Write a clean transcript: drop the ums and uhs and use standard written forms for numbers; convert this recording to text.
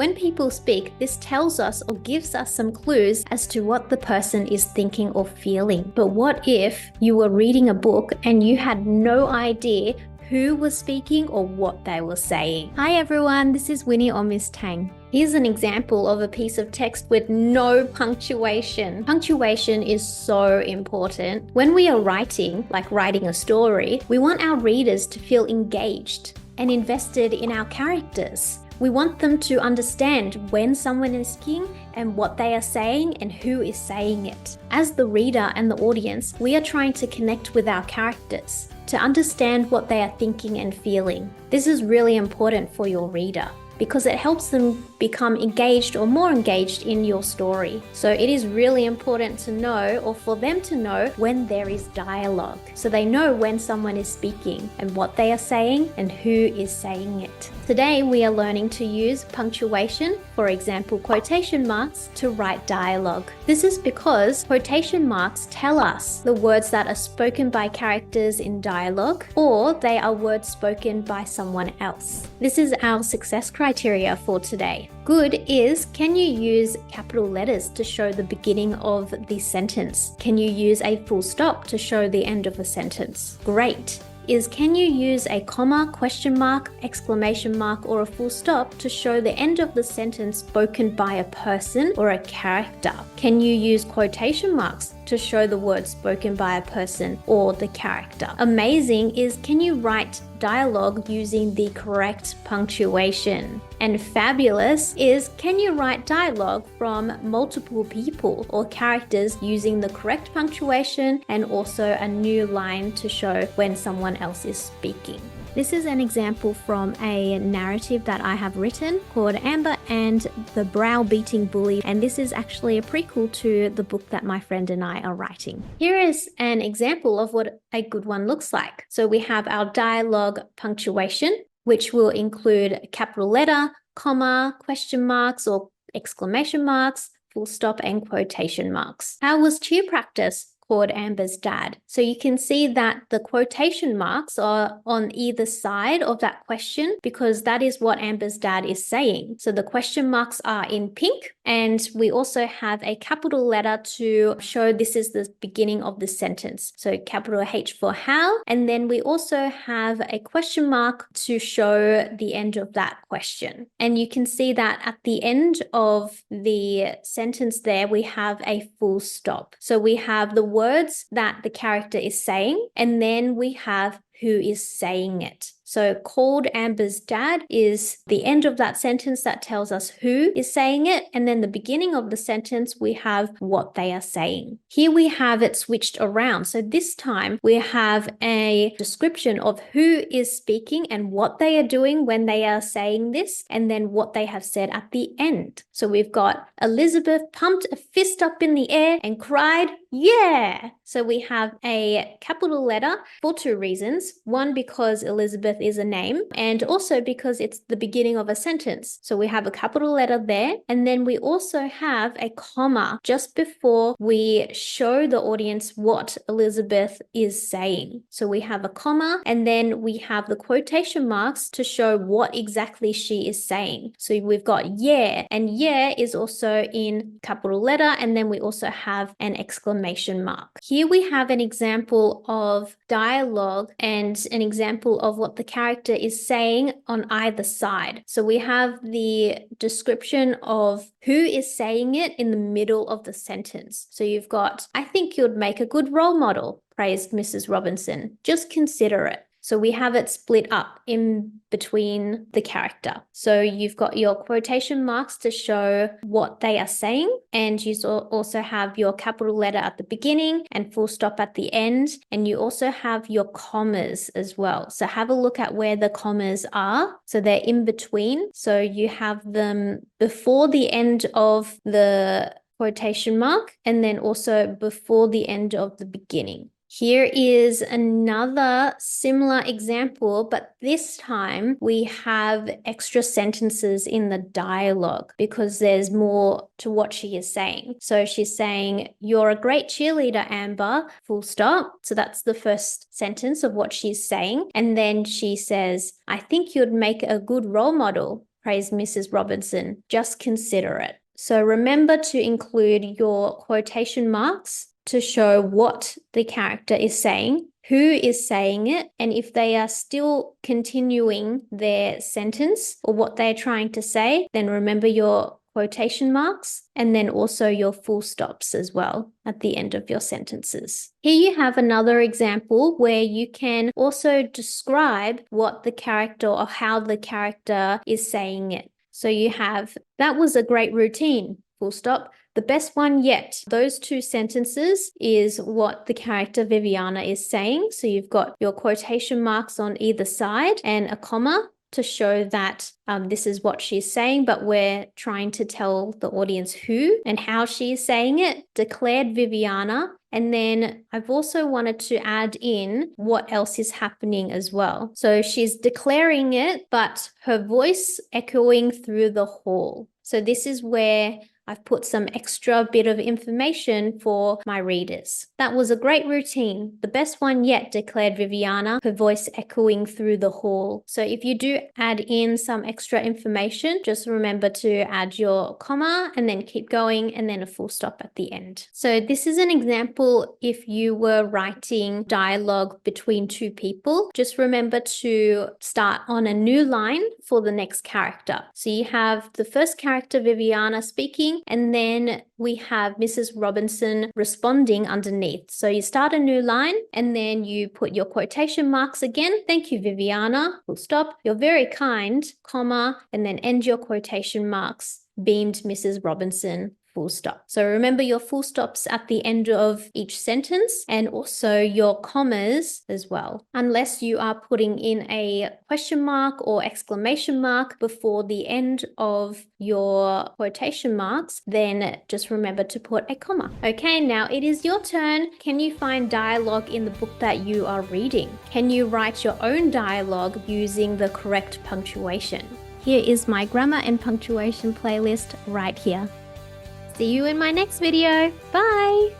When people speak, this tells us or gives us some clues as to what the person is thinking or feeling. But what if you were reading a book and you had no idea who was speaking or what they were saying? Hi everyone, this is Winnie or Miss Tang. Here's an example of a piece of text with no punctuation. Punctuation is so important. When we are writing, like writing a story, we want our readers to feel engaged and invested in our characters. We want them to understand when someone is speaking and what they are saying and who is saying it. As the reader and the audience, we are trying to connect with our characters, to understand what they are thinking and feeling. This is really important for your reader because it helps them become engaged or more engaged in your story. So it is really important to know, or for them to know, when there is dialogue. So they know when someone is speaking and what they are saying and who is saying it. Today we are learning to use punctuation, for example quotation marks, to write dialogue. This is because quotation marks tell us the words that are spoken by characters in dialogue, or they are words spoken by someone else. This is our success criteria for today. Good is, can you use capital letters to show the beginning of the sentence? Can you use a full stop to show the end of a sentence? Great is, can you use a comma, question mark, exclamation mark, or a full stop to show the end of the sentence spoken by a person or a character? Can you use quotation marks to show the words spoken by a person or the character? Amazing is, can you write dialogue using the correct punctuation? And fabulous is, can you write dialogue from multiple people or characters using the correct punctuation and also a new line to show when someone else is speaking? This is an example from a narrative that I have written called Amber and the Browbeating Bully, and this is actually a prequel to the book that my friend and I are writing. Here is an example of what a good one looks like. So we have our dialogue punctuation, which will include a capital letter, comma, question marks or exclamation marks, full stop and quotation marks. How was cheer practice? Called Amber's dad. So you can see that the quotation marks are on either side of that question because that is what Amber's dad is saying. So the question marks are in pink, and we also have a capital letter to show this is the beginning of the sentence. So capital H for how, and then we also have a question mark to show the end of that question. And you can see that at the end of the sentence there, we have a full stop. So we have the words that the character is saying, and then we have who is saying it. So called Amber's dad is the end of that sentence that tells us who is saying it, and then the beginning of the sentence we have what they are saying. Here we have it switched around. So this time we have a description of who is speaking and what they are doing when they are saying this, and then what they have said at the end. So we've got Elizabeth pumped a fist up in the air and cried, "Yeah!" So we have a capital letter for two reasons. One, because Elizabeth is a name, and also because it's the beginning of a sentence. So we have a capital letter there, and then we also have a comma just before we show the audience what Elizabeth is saying. So we have a comma, and then we have the quotation marks to show what exactly she is saying. So we've got yeah, and yeah is also in capital letter, and then we also have an exclamation mark. Here we have an example of dialogue and an example of what the character is saying on either side. So we have the description of who is saying it in the middle of the sentence. So you've got, "I think you'd make a good role model," praised Mrs. Robinson. "Just consider it." So we have it split up in between the character. So you've got your quotation marks to show what they are saying, and you also have your capital letter at the beginning and full stop at the end, and you also have your commas as well. So have a look at where the commas are. So they're in between. So you have them before the end of the quotation mark and then also before the end of the beginning. Here is another similar example, but this time we have extra sentences in the dialogue because there's more to what she is saying. So she's saying, "You're a great cheerleader, Amber," full stop. So that's the first sentence of what she's saying. And then she says, "I think you'd make a good role model," praised Mrs. Robinson. Just consider it. So remember to include your quotation marks to show what the character is saying, who is saying it, and if they are still continuing their sentence or what they're trying to say, then remember your quotation marks and then also your full stops as well at the end of your sentences. Here you have another example where you can also describe what the character or how the character is saying it. So you have, that was a great routine, full stop. The best one yet. Those two sentences is what the character Viviana is saying. So you've got your quotation marks on either side and a comma to show that this is what she's saying, but we're trying to tell the audience who and how she's saying it. Declared Viviana. And then I've also wanted to add in what else is happening as well. So she's declaring it, but her voice echoing through the hall. So this is where I've put some extra bit of information for my readers. That was a great routine. The best one yet, declared Viviana, her voice echoing through the hall. So if you do add in some extra information, just remember to add your comma and then keep going and then a full stop at the end. So this is an example if you were writing dialogue between two people. Just remember to start on a new line for the next character. So you have the first character, Viviana, speaking, and then we have Mrs. Robinson responding underneath. So you start a new line and then you put your quotation marks again. Thank you, Viviana, full stop. You're very kind, comma, and then end your quotation marks. Beamed Mrs. Robinson, full stop. So remember your full stops at the end of each sentence and also your commas as well. Unless you are putting in a question mark or exclamation mark before the end of your quotation marks, then just remember to put a comma. Okay, now it is your turn. Can you find dialogue in the book that you are reading? Can you write your own dialogue using the correct punctuation? Here is my grammar and punctuation playlist right here. See you in my next video. Bye!